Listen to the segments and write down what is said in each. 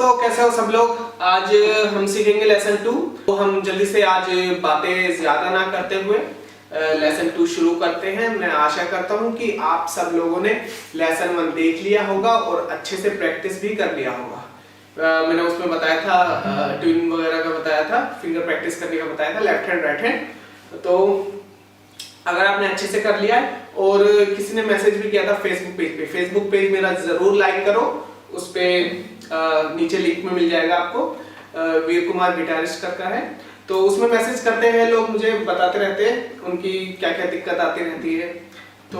दोस्तों, कैसे हो सब लोग। आज हम सीखेंगे लेसन 2। तो हम जल्दी से आज बातें ज्यादा ना करते हुए लेसन 2 शुरू करते हैं। मैं आशा करता हूं कि आप सब लोगों ने लेसन 1 देख लिया होगा और अच्छे से प्रैक्टिस भी कर लिया होगा। मैंने उसमें बताया था, ट्यूनिंग वगैरह का बताया था, फिंगर प्रैक्टिस करने का बताया था, लेफ्ट हैंड राइट हैंड। तो अगर आपने अच्छे से कर लिया है और किसी ने मैसेज भी किया था फेसबुक पेज मेरा जरूर लाइक करो। उस पे नीचे लिंक में मिल जाएगा आपको, वीर कुमार गिटारिस्ट का है। तो उसमें मैसेज करते हैं लोग, मुझे बताते रहते हैं उनकी क्या क्या दिक्कत आती रहती है। तो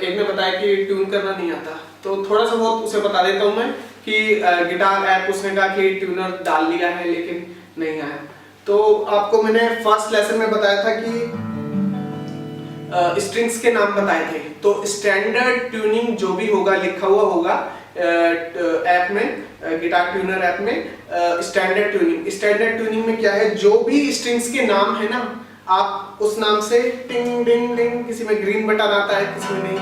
एक ने बताया कि ट्यून करना नहीं आता, तो थोड़ा सा बहुत उसे बता देता हूँ मैं कि गिटार ऐप उसने कहा कि ट्यूनर डाल लिया है लेकिन नहीं आया। तो आपको मैंने फर्स्ट लेसन में बताया था कि स्ट्रिंग्स के नाम बताए थे। तो स्टैंडर्ड ट्यूनिंग जो भी होगा लिखा हुआ होगा ऐप में, गिटार ट्यूनर ऐप में, स्टैंडर्ड ट्यूनिंग में क्या है, जो भी स्ट्रिंग्स के नाम है ना, आप उस नाम से टिंग डिंग डिंग, किसी में ग्रीन बटन आता है किसी में नहीं।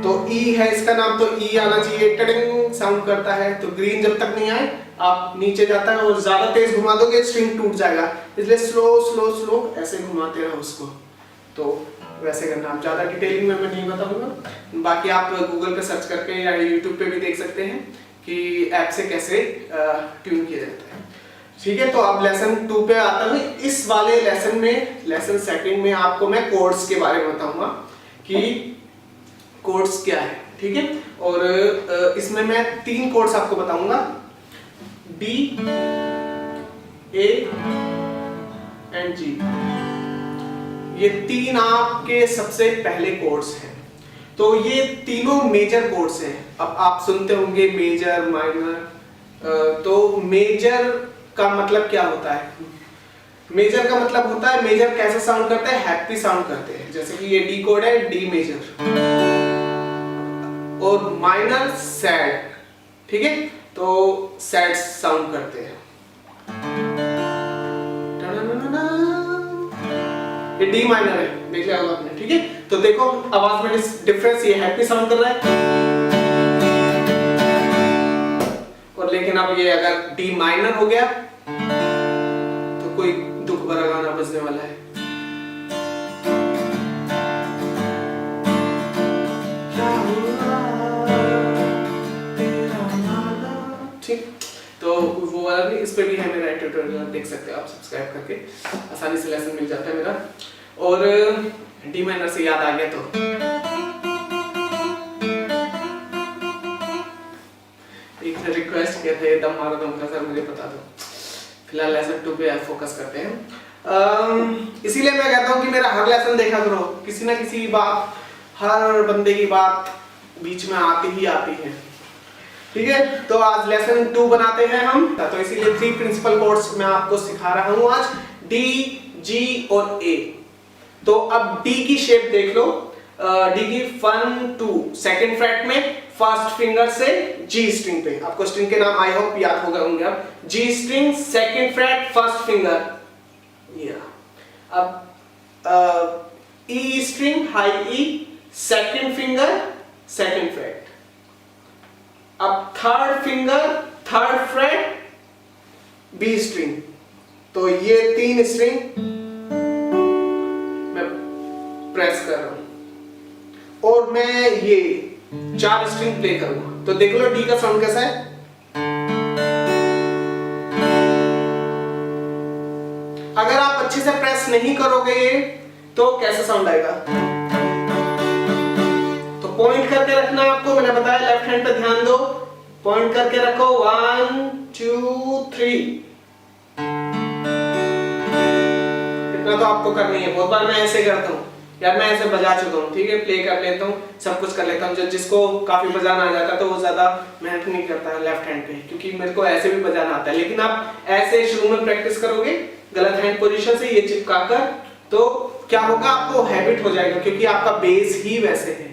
तो ई है इसका नाम, तो ई आना चाहिए, टिंग साउंड करता है। तो ग्रीन जब तक नहीं आए आप नीचे जाता है, और ज्यादा तेज घुमा दोगे स्ट्रिंग टूट जाएगा, इसलिए स्लो स्लो स्लो ऐसे घुमाते रहो उसको। तो वैसे करना, आप ज्यादा डिटेलिंग में मैं नहीं बताऊंगा। बाकी आप गूगल पे सर्च करके या यूट्यूब पे भी देख सकते हैं कि ऐप से कैसे ट्यून किया जाता है। ठीक है, तो अब लेसन 2 पे आता हूँ। इस वाले लेसन में, लेसन सेकंड में आपको मैं कोड्स के बारे में बताऊंगा कि कोड्स क्या है। ठीक है, और इसमें मैं 3 कोड्स आपको बताऊंगा, D, A एंड G। ये 3 आपके सबसे पहले कोड्स हैं। तो ये तीनों मेजर कोड्स हैं। अब आप सुनते होंगे मेजर, माइनर। तो मेजर का मतलब क्या होता है? मेजर का मतलब होता है, मेजर कैसे साउंड करते हैं, हैप्पी साउंड करते हैं। जैसे कि ये डी कोड है, डी मेजर, और माइनर सैड। ठीक है, तो सैड साउंड करते हैं। ये डी माइनर है, देख लिया होगा आपने। ठीक है, तो देखो आवाज में डिफरेंस, ये हैप्पी साउंड कर रहा है, और लेकिन अब ये अगर डी माइनर हो गया तो कोई दुख भरा गाना बजने वाला है। ठीक, तो वो वाला भी, इस पे भी है मेरा ट्यूटोरियल, देख सकते हो आप सब्सक्राइब करके, आसानी से लेसन मिल जाता है मेरा। और डी माइनर से याद आ गया, तो एक ने रिक्वेस्ट किया था दम मारो दम का, सर मुझे बता दो। फिलहाल लेसन 2 पे फोकस करते हैं। इसीलिए मैं कहता हूँ कि मेरा हर लेसन देखा करो, किसी ना किसी बात, हर बंदे की बात बीच में आती ही आती है। ठीक है, तो आज लेसन 2 बनाते हैं हम। तो इसीलिए 3 प्रिंसिपल कोड्स मैं आपको सिखा रहा हूं आज, D, G और A। तो अब D की शेप देख लो। D की 1 2 सेकंड फ्रेट में फर्स्ट फिंगर से G स्ट्रिंग पे, आपको स्ट्रिंग के नाम आई होप याद हो गए होंगे। अब G string second fret first finger, अब E string high E second finger second fret. अब third finger third fret B string. तो ये 3 स्ट्रिंग मैं प्रेस कर रहा हूं और मैं ये 4 स्ट्रिंग प्ले करूंगा। तो देख लो डी का साउंड कैसा है। अगर आप अच्छे से प्रेस नहीं करोगे तो कैसा साउंड आएगा? पॉइंट करके रखना है आपको, मैंने बताया लेफ्ट हैंड पे ध्यान दो, पॉइंट करके रखो। 1 2 3, इतना तो आपको करनी है। बहुत बार मैं ऐसे करता हूँ यार, मैं ऐसे बजा चुका हूँ। ठीक है, प्ले कर लेता हूँ, सब कुछ कर लेता हूँ। जिसको काफी बजाना आ जाता है तो वो ज्यादा मेहनत नहीं करता है लेफ्ट हैंड पे, क्योंकि मेरे को ऐसे भी बजाना आता है। लेकिन आप ऐसे शुरू में प्रैक्टिस करोगे गलत हैंड पोजीशन से, ये चिपका कर, तो क्या होगा, आपको हैबिट हो जाएगा, क्योंकि आपका बेस ही वैसे है।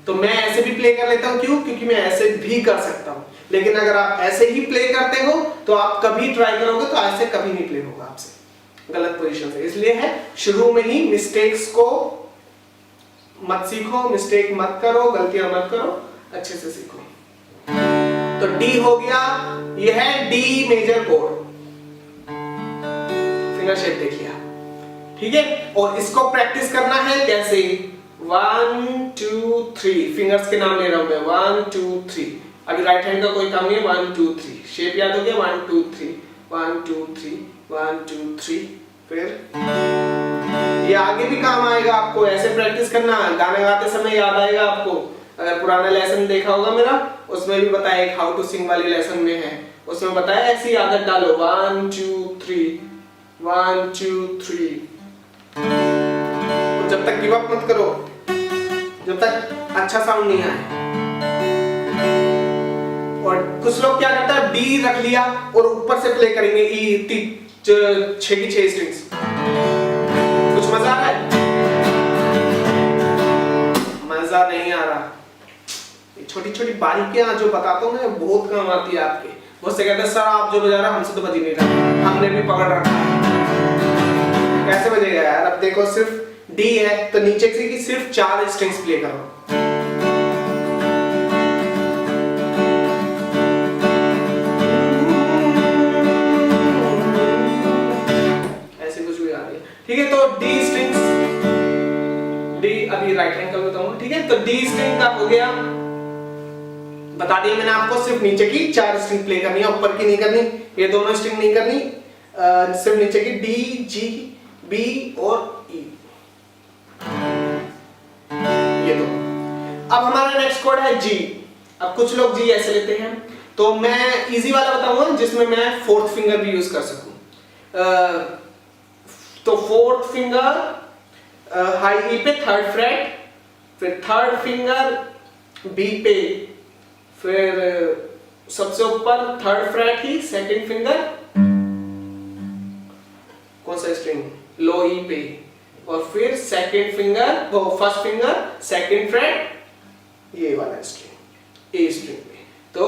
तो मैं ऐसे भी प्ले कर लेता हूं, क्यों? क्योंकि मैं ऐसे भी कर सकता हूं। लेकिन अगर आप ऐसे ही प्ले करते हो तो आप कभी ट्राई करोगे तो ऐसे कभी नहीं प्ले होगा आपसे, गलत पोजीशन से। इसलिए है शुरू में ही मिस्टेक्स को मत सीखो, मिस्टेक मत करो, गलतियां मत करो, अच्छे से सीखो। तो डी हो गया, ये है डी मेजर कोड, फिंगर शेप देखिए आप, ठीक है। और इसको प्रैक्टिस करना है कैसे, 1 2 3 फिंगर्स के नाम ले रहा हूं मैं, 1 2 3। अभी राइट हैंड का कोई काम नहीं है, 1 2 3 शेप याद हो गया, 1 2 3 1 2 3 1 2 3। फिर ये आगे भी काम आएगा आपको, ऐसे प्रैक्टिस करना, गाना गाते समय याद आएगा आपको। अगर पुराना लेसन देखा होगा मेरा, उसमें भी बताया, एक हाउ टू सिंग वाले लेसन में है, उसमें बताया ऐसी आदत डालो, 1 2 3 1 2 3। तो जब तक गिव अप मत करो, जब तक अच्छा साउंड नहीं आए। और कुछ लोग क्या करता है, डी रख लिया और ऊपर से प्ले करेंगे ई 6 की 6 स्ट्रिंग्स। कुछ मजा आ रहा है? मजा नहीं आ रहा। छोटी छोटी बारीकियां जो बताता हूँ ना, बहुत काम आती है आपके। बहुत से कहते हैं सर आप जो बजा रहे हो हमसे तो बज ही नहीं रहा, हमने भी पकड़ रखा है। कैसे बजेगा यार? अब देखो सिर्फ डी है तो नीचे की सिर्फ 4 स्ट्रिंग्स प्ले करो। ऐसे कुछ भी आ रही है, ठीक है। तो डी स्ट्रिंग्स, डी अभी राइट हैंड का बताऊंगा, ठीक है। तो डी स्ट्रिंग का हो गया, बता दिया मैंने आपको, सिर्फ नीचे की 4 स्ट्रिंग प्ले करनी है, ऊपर की नहीं करनी, ये दोनों स्ट्रिंग नहीं करनी, सिर्फ नीचे की डी जी बी और ई, ये दो। अब हमारा नेक्स्ट कोड है जी। अब कुछ लोग जी ऐसे लेते हैं, तो मैं इजी वाला बताऊंगा जिसमें मैं 4th फिंगर भी यूज कर सकूं। तो 4th फिंगर हाई ई पे 3rd फ्रेट, फिर 3rd फिंगर बी पे, फिर सबसे ऊपर 3rd फ्रेट ही 2nd फिंगर कौन सा स्ट्रिंग, लो ई पे, और फिर 2nd फिंगर, वो 1st फिंगर 2nd फ्रेट, ये वाला स्ट्रिंग ए स्ट्रिंग पे। तो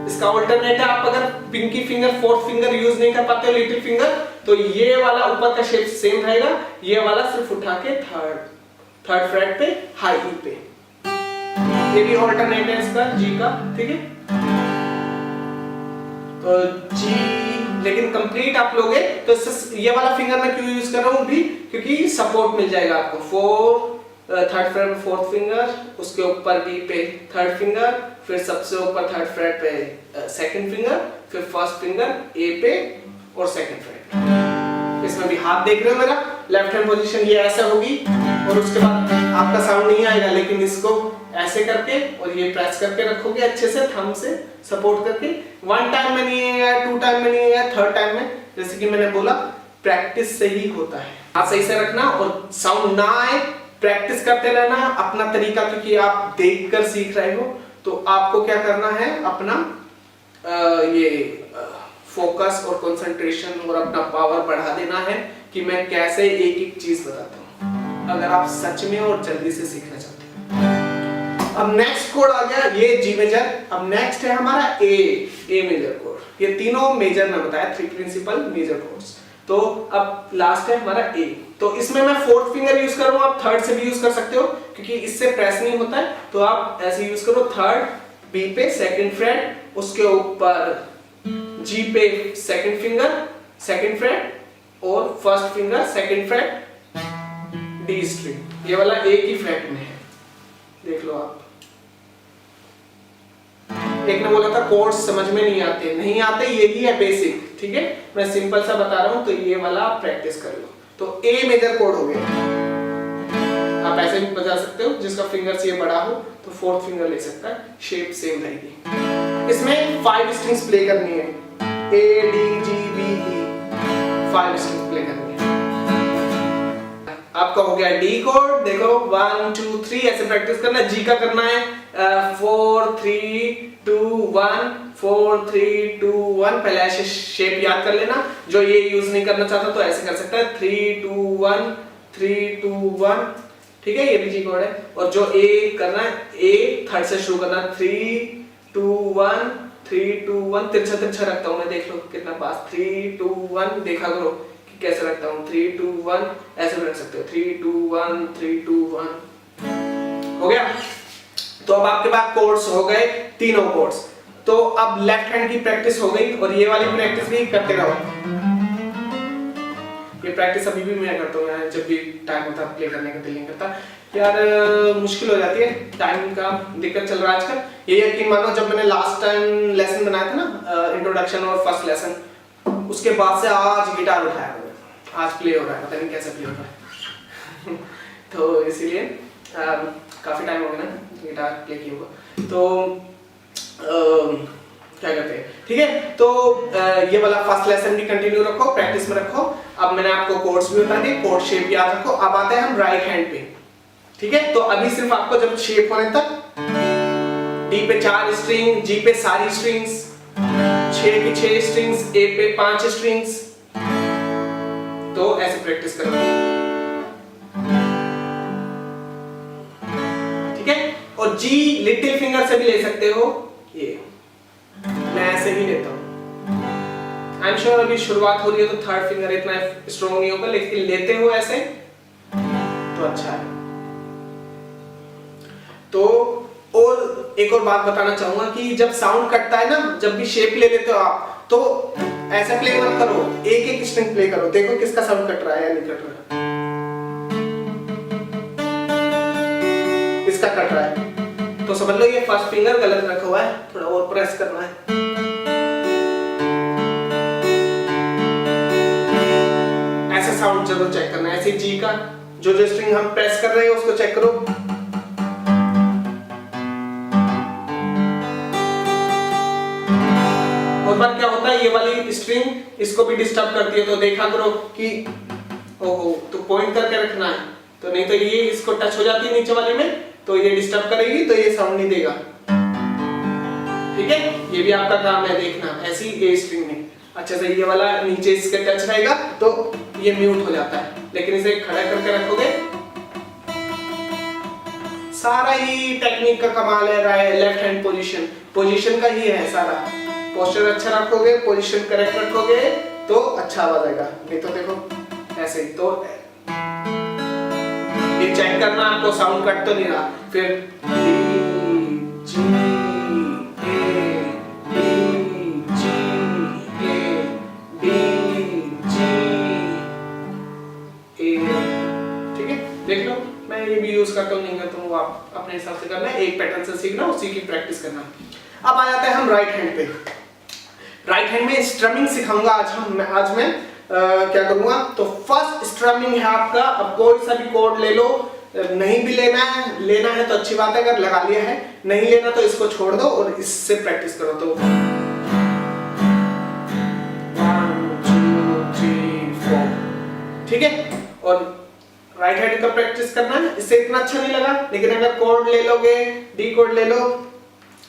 इसका ऑल्टरनेट है, आप अगर Pinky finger 4th finger use नहीं कर पाते हो, लिटिल फिंगर, तो ये वाला ऊपर का शेप सेम रहेगा, ये वाला सिर्फ उठा के 3rd फ्रेट पे हाई ई पे, ये भी ऑल्टरनेट है इसका जी का, ठीक है। तो जी, लेकिन कंप्लीट आप लोगे तो ये वाला फिंगर मैं क्यों यूज कर रहा हूं भी, क्योंकि सपोर्ट मिल जाएगा आपको। 3rd फ्रेट पे 4th फिंगर, उसके ऊपर बी पे 3rd फिंगर, फिर सबसे ऊपर 3rd फ्रेट पे 2nd फिंगर, फिर 1st फिंगर ए पे और 2nd फ्रेट। इसमें भी हाथ देख रहे हो मेरा, लेफ्ट हैंड पोजीशन ये ऐसा होगी, और उसके बाद आपका साउंड नहीं आएगा, लेकिन इसको ऐसे करके और ये प्रेस करके रखोगे अच्छे से, थंब से सपोर्ट करके। 1 टाइम में नहीं है, 2 टाइम में नहीं है, 3rd टाइम में, जैसे कि मैंने बोला प्रैक्टिस से ही होता है। हाथ सही से रखना और साउंड ना आए, प्रैक्टिस करते रहना अपना तरीका, क्योंकि आप देखकर सीख रहे हो। तो आपको क्या करना है, अपना ये फोकस और कंसंट्रेशन और अपना पावर बढ़ा देना है कि मैं कैसे एक एक चीज बताता हूँ, अगर आप सच में और जल्दी से सीखना चाहते हो। अब नेक्स्ट कोड आ गया, ये जी मेजर। अब नेक्स्ट है हमारा ए मेजर कोड। ये तीनों मेजर में बताया, 3 प्रिंसिपल मेजर कोड्स। तो अब लास्ट है हमारा ए। तो इसमें मैं 4th फिंगर यूज कर रहा हूं, आप 3rd से भी यूज कर सकते हो, क्योंकि इससे प्रेस नहीं होता है। तो आप ऐसे यूज करो, 3rd बी पे 2nd फ्रेट, उसके ऊपर जी पे 2nd फिंगर 2nd फ्रेट, और 1st finger 2nd freight, D string, ये वाला एक ही फ्रेट में है, देख लो आप। एक ने बोला था कोड्स समझ में नहीं आते, नहीं आते, यही है बेसिक, ठीक है। मैं सिंपल सा बता रहा हूं, तो ये वाला आप प्रैक्टिस कर लो। तो ए मेजर कोड हो गया। आप ऐसे भी बजा सकते हो, जिसका फिंगर्स ये बड़ा हो तो 4th फिंगर ले सकता है, शेप सेम रहेगी। इसमें 5 स्ट्रिंग्स प्ले करनी है, A D G B E, 5 strings play करनी है। आपका हो गया डी कोड, देखो 1 2 3 ऐसे प्रैक्टिस करना है। जी का करना है 4 3 2 1 4 3 2 1। पहले ऐसे शेप याद कर लेना, जो ये यूज नहीं करना चाहता तो ऐसे कर सकता है 3 2 1 3 2 1, ठीक है। ये भी जी कोड है। और जो ए करना है, ए 3rd से शुरू करना, 3 2 1 3 2 1। तिरछा तिरछा रखता हूं मैं, देख लो कितना पास, 3 2 1, देखा करो कि कैसे रखता हूं, 3 2 1 ऐसे भी रख सकते हो, 3 2 1 3 2 1। हो गया। तो अब आपके पास कोर्ड्स हो गए, तीनों कोर्ड्स। तो अब लेफ्ट हैंड की प्रैक्टिस हो गई और ये वाली प्रैक्टिस भी करते रहो। ये प्रैक्टिस अभी भी मैं करता हूँ, जब भी टाइम होता है प्ले करने का दिल नहीं करता यार, मुश्किल हो जाती है, टाइम का दिक्कत चल रहा है आजकल। ये यकीन मानो जब मैंने लास्ट टाइम लेसन बनाया था ना, इंट्रोडक्शन और फर्स्ट लेसन, उसके बाद से आज गिटार उठाया मैंने, आज प्ले हो रहा है, पता नहीं कैसे प्ले हो रहा है तो इसीलिए काफी टाइम हो गया ना गिटार प्ले किया हुआ। तो क्या करते हैं, ठीक है। तो ये वाला फर्स्ट लेसन भी कंटिन्यू रखो, प्रैक्टिस में रखो। अब मैंने आपको कोर्ड्स भी बता दिए, कोर्ड शेप याद रखो। अब आते हैं हम राइट हैंड पे, ठीक है। तो अभी सिर्फ आपको जब शेप होने तक, डी पे 4 स्ट्रिंग, जी पे सारी स्ट्रिंग्स, 6 की 6 स्ट्रिंग्स, ए पे 5 स्ट्रिंग्स, तो ऐसे प्रैक्टिस करो, ठीक है। और जी लिटिल फिंगर से भी ले सकते हो, ये मैं ऐसे ही लेता हूं। आई एम श्योर अभी शुरुआत हो रही है तो थर्ड फिंगर इतना स्ट्रॉन्ग नहीं होगा, लेकिन लेते हो ऐसे तो अच्छा है। तो और एक और बात बताना चाहूंगा कि जब साउंड कटता है ना, जब भी शेप ले लेते हो आप, तो ऐसा प्ले मत करो, एक एक स्ट्रिंग प्ले करो, देखो किसका साउंड कट रहा है या नहीं कट रहा है। इसका कट रहा है तो समझ लो ये फर्स्ट फिंगर गलत रखा हुआ है, थोड़ा और प्रेस करना है। ऐसा साउंड जरूर चेक करना है, ऐसे जी का जो स्ट्रिंग हम प्रेस कर रहे हैं उसको चेक करो। और बार क्या होता है, ये वाली स्ट्रिंग इसको भी डिस्टर्ब करती है, तो देखा करो कि ओहो, तो पॉइंट करके रखना है, तो नहीं तो ये इसको टच हो जाती है नीचे वाले में, तो ये डिस्टर्ब करेगी, तो ये साउंड नहीं देगा, ठीक है। ये भी आपका काम है देखना, ऐसी ए स्ट्रिंग में अच्छा से ये वाला नीचे इसके टच रहेगा तो ये म्यूट हो जाता है, लेकिन इसे खड़ा करके रखोगे, सारा ही टेक्निक का कमाल है। लेफ्ट हैंड पोजीशन का ही है सारा। पोस्चर अच्छा रखोगे, पोजीशन करेक्ट रखोगे तो अच्छा आवाज आएगा, नहीं तो देखो ऐसे ही। तो ये चेक करना आपको साउंड कट तो नहीं रहा, फिर D G A D G A D G A, ठीक है। देख लो मैं ये भी यूज करता हूँ, नहीं करता हूँ, आप अपने हिसाब से करना है, एक पैटर्न से सीखना, उसी की प्रैक्टिस करना। अब आ जाते हैं हम राइट हैंड पे। राइट हैंड में स्ट्रमिंग सिखाऊंगा आज मैं क्या करूंगा। तो फर्स्ट स्ट्रमिंग है आपका, अब कोई सा भी कोड ले लो, नहीं भी लेना है तो अच्छी बात है, अगर लगा लिया है, नहीं लेना तो इसको छोड़ दो और इससे प्रैक्टिस करो। तो 1 2 3 4, ठीक है। और राइट हैंड का प्रैक्टिस करना है, इससे इतना अच्छा नहीं लगा, लेकिन अगर कोड ले लोगे, डी कोड ले लो,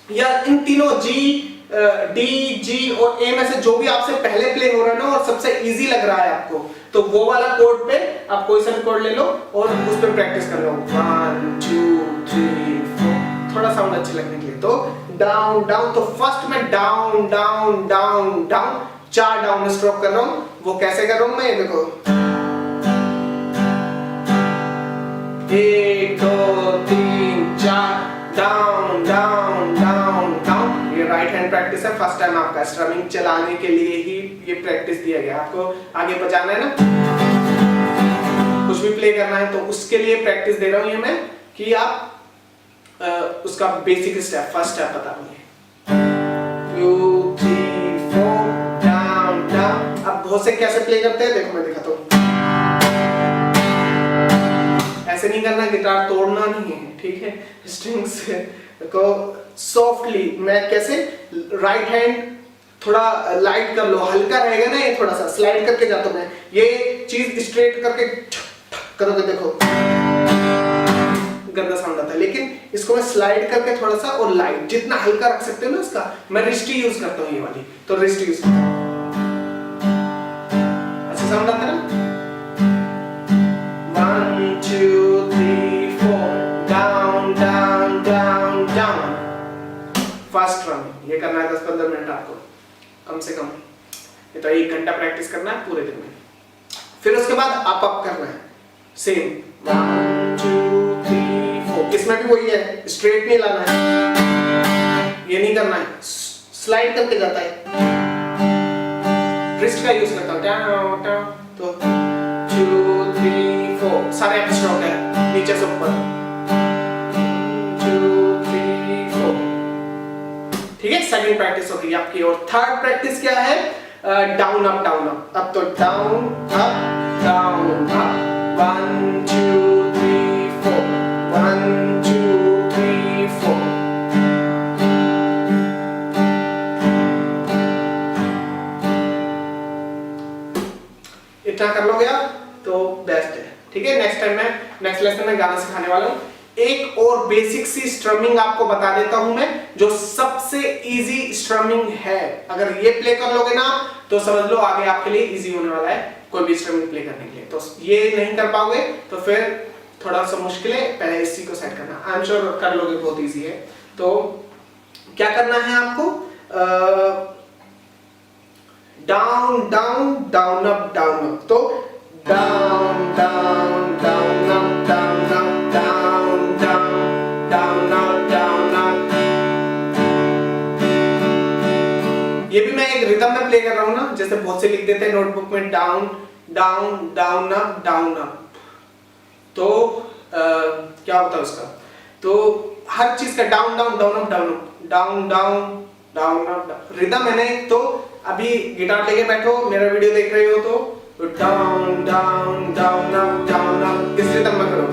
या इन तीनों जी डी जी और ए में से जो भी आपसे पहले प्ले हो रहा है ना और सबसे इजी लग रहा है आपको, तो वो वाला कोड पे आप कोई सा भी कोड ले लो और उस पर प्रैक्टिस कर लो। 1 2 3 4, थोड़ा साउंड अच्छे लगने के लिए। तो डाउन डाउन, तो फर्स्ट में down down down down, 4 down stroke कर रहा हूं। वो कैसे कर रहा हूं मैं, देखो 1 2 3 4 डाउन डाउन डाउन डाउन। ये राइट हैंड प्रैक्टिस है, फर्स्ट टाइम आपका स्ट्रमिंग चलाने के लिए ही ये प्रैक्टिस दिया गया। आपको आगे बजाना है ना, कुछ भी प्ले करना है, तो उसके लिए प्रैक्टिस दे रहा हूं ये मैं, कि आप उसका बेसिक स्टेप, फर्स्ट स्टेप बता रहा हूं। 2 3 4 डाउन डाउन। अब बहुत से कैसे प्ले करते हैं, देखो मैं दिखाता हूं। ऐसे नहीं करना, गिटार तोड़ना नहीं है, ठीक है। स्ट्रिंग्स को सॉफ्टली, मैं कैसे, राइट हैंड थोड़ा लाइट कर लो, हल्का रहेगा ना, ये थोड़ा सा स्लाइड करके जाता हूं मैं, ये चीज स्ट्रेट करके करोगे, देखो गंदा साउंड आता है, लेकिन इसको मैं स्लाइड करके थोड़ा सा और लाइट, जितना हल्का रख सकते हो ना इसका, मैं रिस्टी यूज करता हूँ ये वाली, तो रिस्टी यूज करता हूँ, अच्छा साउंड आता है ना। 1 2 3 4 down down down down. First run ये करना है 10-15 मिनट आपको कम से कम, ये तो 1 घंटा प्रैक्टिस करना है पूरे दिन में। फिर उसके बाद अप करना है, सेम 1 2 3 4 के इसमें भी वही है, स्ट्रेट नहीं लाना है, ये नहीं करना है, स्लाइड करके जाता है, रिस्ट का यूज करता हूँ, तो 2 3 4 सारे अप स्ट्रोक है नीचे से ऊपर, 2 3 4। ठीक है, सेकंड प्रैक्टिस हो गई आपकी। और थर्ड प्रैक्टिस क्या है, डाउन अप डाउन अप। अब तो डाउन अप डाउन अप, 1 2 3 4, 1 2 3 4। इतना कर लोगे आप तो बेस्ट है। ठीक है, नेक्स्ट टाइम मैं नेक्स्ट लेसन में गाना सिखाने वाला हूँ। एक और बेसिक सी स्ट्रमिंग आपको बता देता हूं मैं, जो सबसे इजी स्ट्रमिंग है। अगर ये प्ले कर लोगे ना तो समझ लो आगे आपके लिए इजी होने वाला है कोई भी स्ट्रमिंग प्ले करने के लिए। तो ये नहीं कर पाओगे तो फिर थोड़ा सा मुश्किल है, पहले इसी को सेट करना। आई एम श्योर कर लोगे, बहुत इजी है। तो क्या करना है आपको, down down down up down up. तो down down down up down up down down down up down up. ये भी मैं एक रिदम में प्ले कर रहा हूं ना, जैसे बहुत से लिख देते हैं नोटबुक में, down down down up down up. तो क्या होता है उसका, तो हर चीज का down down down up down up, down down down up rhythm है ना। तो अभी गिटार लेके बैठो, मेरा वीडियो देख रहे हो तो down down down up down up इस रिदम में करो।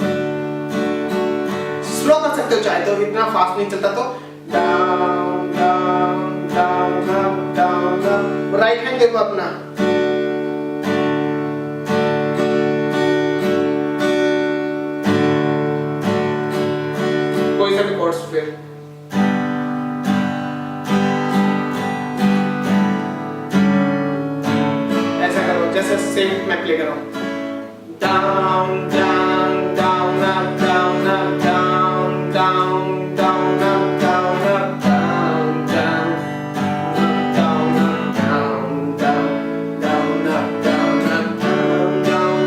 स्लो कर सकते हो चाहे तो, इतना फास्ट नहीं चलता। तो down down down up down up. Right hand देखो अपना, कोई सा भी कोर्स फिर ऐसा करो जैसे सेम मैं प्ले कर रहा हूं। Down down down up down up down down down up down up down down down up down down down up down up down down.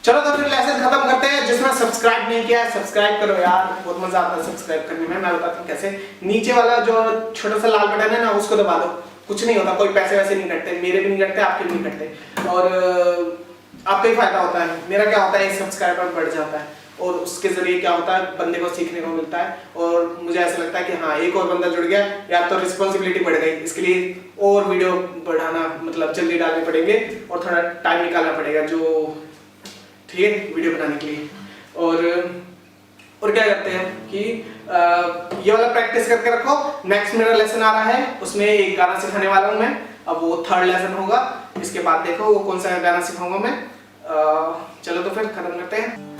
चलो तो फिर लेसन खत्म करते हैं। जिसने सब्सक्राइब नहीं किया है सब्सक्राइब करो यार, बहुत मजा आता है सब्सक्राइब करने में। मैं बताता हूँ कैसे। नीचे वाला जो छोटा सा लाल बटन है ना, उसको दबा दो, कुछ नहीं होता, कोई पैसे वैसे नहीं कटते, मेरे भी नहीं कटते, आपके भी नहीं कटते, और आपका ही फायदा होता है। मेरा क्या होता है, एक सब्सक्राइबर बढ़ जाता है और उसके जरिए क्या होता है, बंदे को सीखने को मिलता है। और मुझे ऐसा लगता है कि हाँ, एक और बंदा जुड़ गया यार तो रिस्पॉन्सिबिलिटी बढ़ गई। इसके लिए और वीडियो बढ़ाना, मतलब जल्दी डालने पड़ेंगे और थोड़ा टाइम निकालना पड़ेगा, जो ठीक है, वीडियो बनाने के लिए। और क्या करते हैं कि ये वाला प्रैक्टिस करके रखो। नेक्स्ट मेरा लेसन आ रहा है, उसमें एक गाना सिखाने वाला हूँ मैं। अब वो थर्ड लेसन होगा, इसके बाद देखो वो कौन सा गाना सिखाऊंगा मैं। चलो तो फिर खत्म करते हैं।